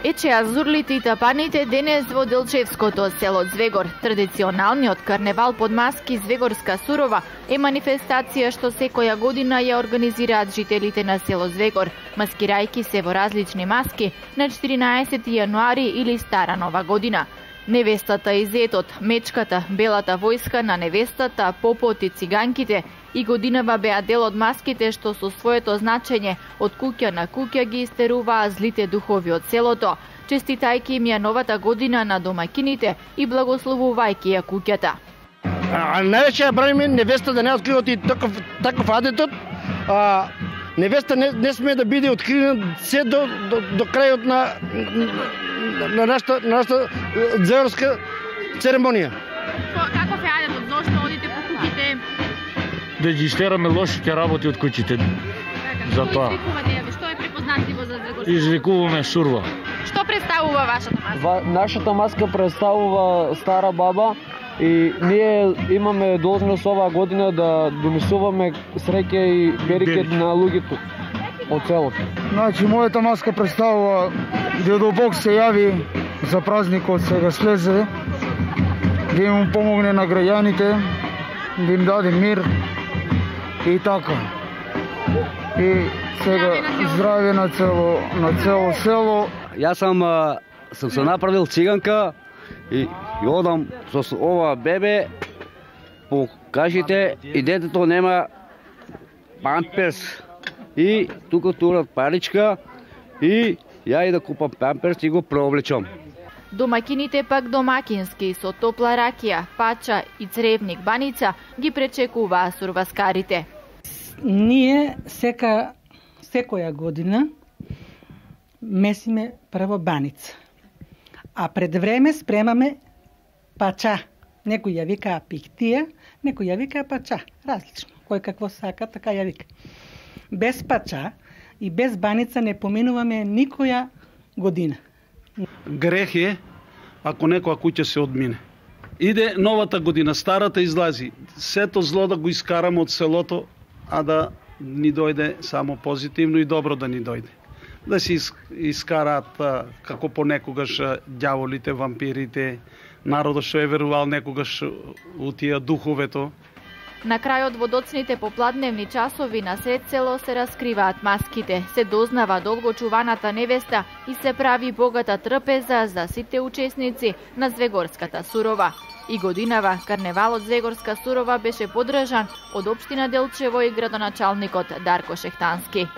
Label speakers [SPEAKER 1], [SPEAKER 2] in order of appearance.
[SPEAKER 1] Ечеа зурлите и тапаните денес во Делчевското село Звегор. Традиционалниот карневал под маски Звегорска сурова е манифестација што секоја година ја организираат жителите на село Звегор, маскирајки се во различни маски на 14 јануари или Стара Нова година. Невестата и зетот, мечката, белата војска на невестата, попот и циганките и годинава беа дел од маските што со своето значење од куќа на куќа ги истеруваа злите духови од селото, честитајќи им ја новата година на домаќините и благословувајќи ја куќата.
[SPEAKER 2] Највеќе ја браниме невеста да не откриват и таков адетот. Невеста не смее да биде откриена се до крајот на нашата звегорска церемонија.
[SPEAKER 1] Каков е адетот? Зошто одите по куќите?
[SPEAKER 3] Да ги истераме лошите работи од куќите. За тоа.
[SPEAKER 1] Што е препознатливо за Звегорска?
[SPEAKER 3] Извикуваме сурва.
[SPEAKER 1] Што представува вашата маска?
[SPEAKER 4] Нашата маска представува стара баба и ние имаме должност оваа година да донесуваме среќа и берекет на луѓето од селото.
[SPEAKER 5] Значи, мојата маска представува Дедо Бог се јави за празникот, сега слезе, да им помогне на граѓаните, да им даде мир и така. И сега здравје на цело село.
[SPEAKER 4] Јас сам се направил циганка и одам со ова бебе, покажите и детето нема памперс. И тука турат паричка и ја и да купам памперс и го преоблечам.
[SPEAKER 1] Домаќините пак домакински со топла ракија, пача и цревник баница ги пречекуваа сурваскарите.
[SPEAKER 6] Ние секоја година месиме прво баница, а пред време спремаме пача. Некој ја викаа пихтија, некој ја викаа пача, различно. Кој какво сака, така ја вика. Без пача и без баница не поминуваме никоја година.
[SPEAKER 7] Грех е ако некоја куќа се одмине. Иде новата година, старата излази. Сето зло да го искараме од селото, а да ни дојде само позитивно и добро да ни дојде. Да се искараат како понекогаш ѓаволите, вампирите, народот што е верувал некогаш у тие духовето.
[SPEAKER 1] На крајот во доцните попладневни часови на сред село се раскриваат маските, се дознава долго чуваната невеста и се прави богата трпеза за сите учесници на Звегорската сурова. И годинава карневалот Звегорска сурова беше подржан од општина Делчево и градоначалникот Дарко Шехтански.